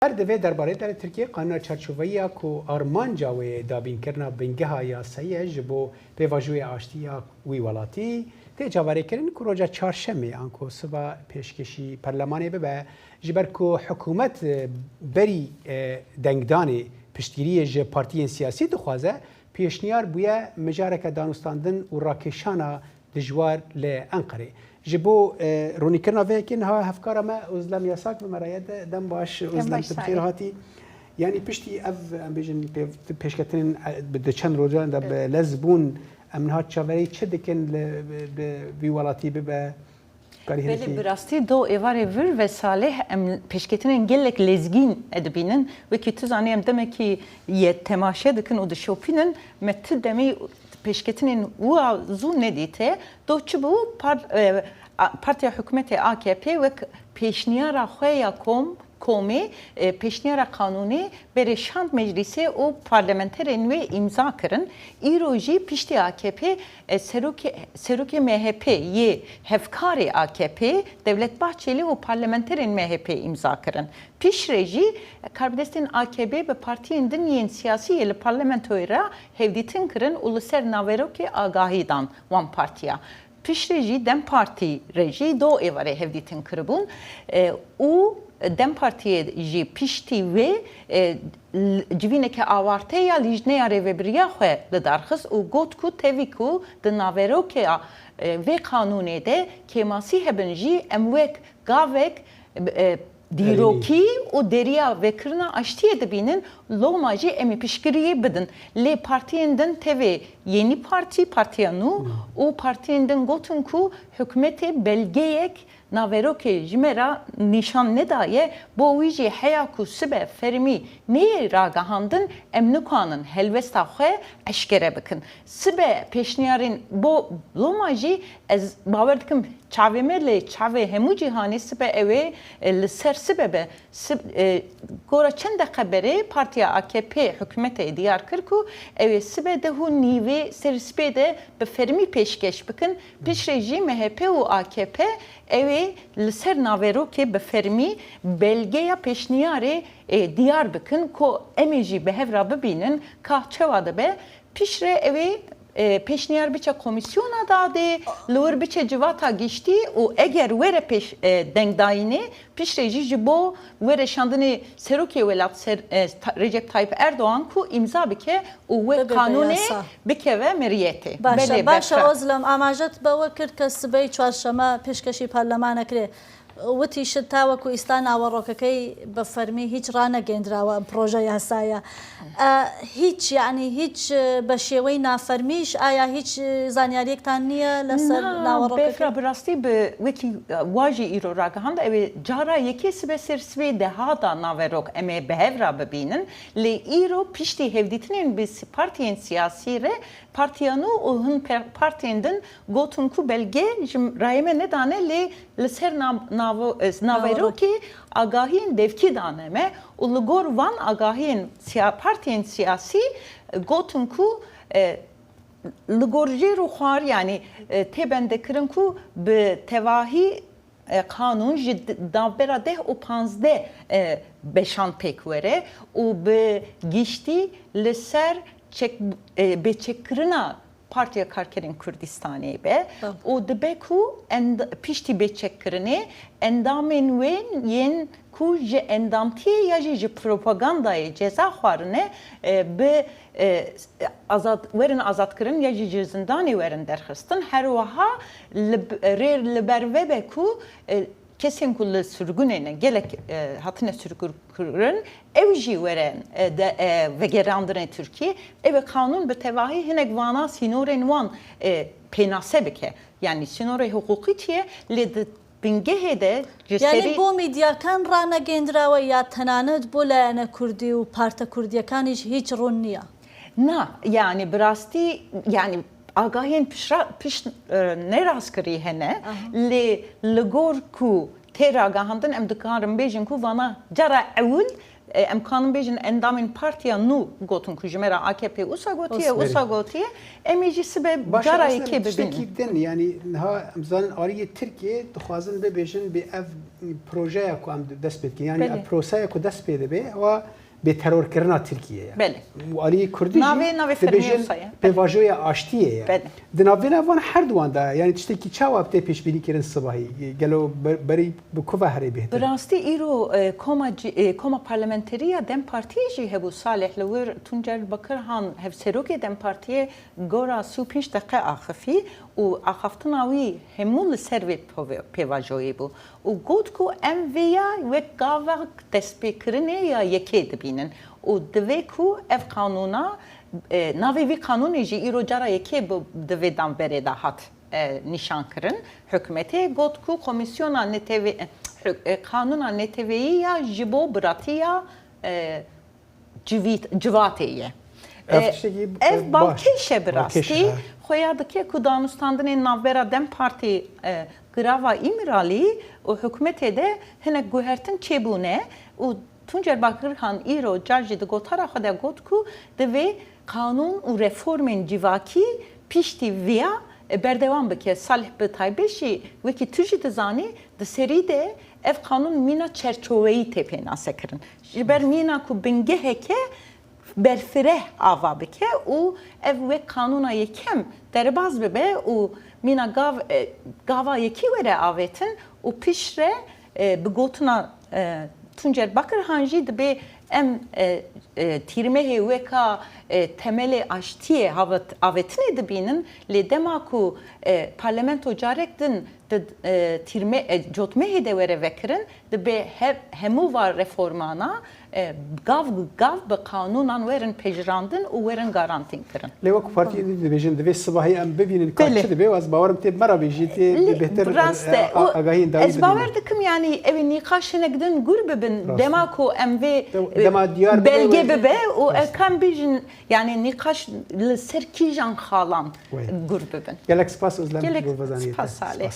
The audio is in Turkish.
هر دوی درباره در ترکیه قانون چارچوبی کو آرمانجا و دابین کرنا بنگه یا سیه جبو به واجوی آشتیا وی ولاتی تجاوری کردن که روزا چهارشنبه آنکو صبح پیشکشی پارلمانی به جبر کو حکومت بری دنگدانی پشتگیری ج پارتی سیاسی دخوازه پیشنیار بویا مجارک دانستاندن و راکشانا دجوار لانقره جبو رونی کرنا ویکن ها هفکار ما ازلام یاساک به مرایت دم باش ازلام تبخیر هاتی یعنی پشتی اف ام بیشن پیشکترین به چند روزان دب لزبون امنها چاوری چه دکن بیوالاتی به بله براستی دو ایواره ور و صالح پیشکترین گلک لزگین ادبینن و کی تو زانی ام دمه کی یه تماشه دکن و دشوپینن مت دمی پیشکترین و زو ندیته دو چبو پارتی حکومت AKP و پیشنیار خویا کومی پیشنیار قانونی بر شاند مجلسی و پارلمانترین و امضا کردن ایروجی پیشتی AKP سروک MHP یه هفکار AKP دولت بحچلی و پارلمانترین MHP امضا کردن پیش رژی کاربدستین AKP به پارتیین دنیین سیاسی ل پارلمانتوی را هفدیتن کردن اولسر ناوروک آگاهی دان وان پارتیا پیش رژی دم پارتی رژی دو ایواره هفدیتن کردن او دم پارتی جی پیشتی و جوینه که آورته یا لیجنه یا ریوبریا خواه لدارخص و گوت کو تیوی کو دناورو که و قانونه ده که ماسی هبن جی اموک گاوک دیروکی و دریا وکرنا اشتیه دبینن لوماجی امی پیشگیری بدن لی partiyenden teve yeni partiyanu o partiyenden gotun ku hükümeti belgeyek naveroke jimera nişan ne daye bu vici hayaku sibe fermi ne ragahandın emnukanın helvesta xwe eşkere bakın sibe peşniyarin bu lomaji ez bawer dikim çavemerle çave hemu cihani sibe eve li ser sibe gora çende xeberi partiya AKP hükümete diyar kirku eve sibe de hu nive ser sibe de be fermi peşkeş bakın piş rejim MHP u AKP eve li ser naveroke be fermi belgeya peşniyare diyar bakın ko emeji be hevra bibinin kahçevada be pişre eve peşniyar biçe komisyona dade, lor biçe civata geçti o eğer vere peş dengdayini pişreji jibo vere şandını seruki velat Recep Tayyip Erdoğan ku imza bike o ve kanuni bike ve meriyeti. Başa ozlam amajat bawakir kasbey çarşama peşkeşi parlamanı kre. وتی شد تاوە و ئیستا ناوەڕۆکەکەی بە فەرمی هیچ ڕانەگەندراوە پرۆژەی هەسایە هیچ یعنی هیچ بە شێوەی نافەرمیش ئایا هیچ زانیاریەکتان نییە لەسەر ناوەڕۆکەکە بڕاستی بە وەکی واژی ئیرۆ ڕاگەهاند ئەوێ جارا یەکێ سبە سەرسوێ دەهادا ناوەڕۆک ئەمێ بە هەڤرا ببینن لێ ئیرۆ پشتی هێڤدیتنên bi partiyên siyasî re partiyanu û hin partiyên din gotin ku belge ji rayeme nedane lê li ser naverokê agahiyên devkî daneme û li gor van agahiyên partiyên siyasî gotin ku li gor jêr û xwar yani têbende kirin ku bi tevahî kanun ji navbera 10 û 15 beşan pêk were û bi giştî li ser bêçekkirina Partiya Karkerên Kurdistanê be û dibe ku piştî bêçekkirinê endamên wê yên ku ji endamtiyê ya jî ji propagandayê ceza xwarine bi werin azadkirin ya jî ji zindanê werin derxistin her wiha rê li ber ve be ku kesên ku li sürgûnê gelek hatine sürgûkirin ew jî were vegerandine Tirkiye ev kanun bi tevahî hinek vana sînorên wan pênase bike yani sînorê hukukî çiye lê di bingehê de yani bo medyakan ranegêndirawe ya tenanet bo leyene Kurdî û parta Kurdiyekaniş hiç rûn niye na yani birastî yani agahiyên piş neraskirî hene lê li gor ku tê ragahandin em dikarin bêjin ku vana cara ewil امکان بیشن اندامین پارتیا نو گوتون کجمرا AKP اوسا گوتیه امیجی سبب جرایی که ببینن یعنی ها مثلا آری ترکیه دخوازن ببیشن به اف پروژه کو ام دست بید یعنی پروسه کو دست بید به و به ترور کردن ترکیه بله و آری کردی ببیشن به واژه آشتیه دنابین وان هر دوان دا یعنی تشتی کی چاو ابته پیش بینی کردن صباحی گلو بری بکوه هری بهتر براستی ایرو کما پارلمانتریا دم پارتیه جی هبو صالح لور تونجر بکر هان هف سروک دم پارتیه گورا سو 5 دقیقه آخفی و آخفتناوی همون سروی پیواجوی بو و گود کو ام ویا و گاوا دسپیکرنه یا یکی دبینن و دوی کو اف قانونا ناوی وی قانونی جی ایرو جارا یکی دوی دام بره دا هات نشان کرن حکمته گود کو کمیسیونا نتوی قانونا نتوی یا جبو براتیا جواتیه ev balkeşe birasti xoyadaki ku danustandın navbera dem parti grava imrali o hükümete de hene guhertin çebune o Tuncer Bakırhan iro jarji de gotara xada gotku de ve kanun u reformen civaki pişti via berdevam bike salih be taybeşi ve ki tüji de zani de seri de ev kanun mina çerçoveyi tepena sekirin jiber mina ku bingeheke برفره آوا بکه او اوه قانونا یکم در باز ببه او مینا گاوا یکی وره آویتن او پیشره بگوتنا تونجر بکر هنجی دبه ام تیرمه وکا temeli aştiye avetine dibinin le demaku parlamento carektin de tirme jotme de vere vekirin de be hemu var reformana gav be kanunan verin pejrandın u verin garantin kirin. Le vak partiye de bejin de sabahi em bibinin kaçı de be az bavarım te mara bejiti behter agahin davi. Ez baverdikim yani evi nikaşına gidin gurbebin demaku em ve belge bebe o kan bejin yani nikaş serkijan xalan gurbebin. Gelek spas özlem gurbazaniyet. Spas salih.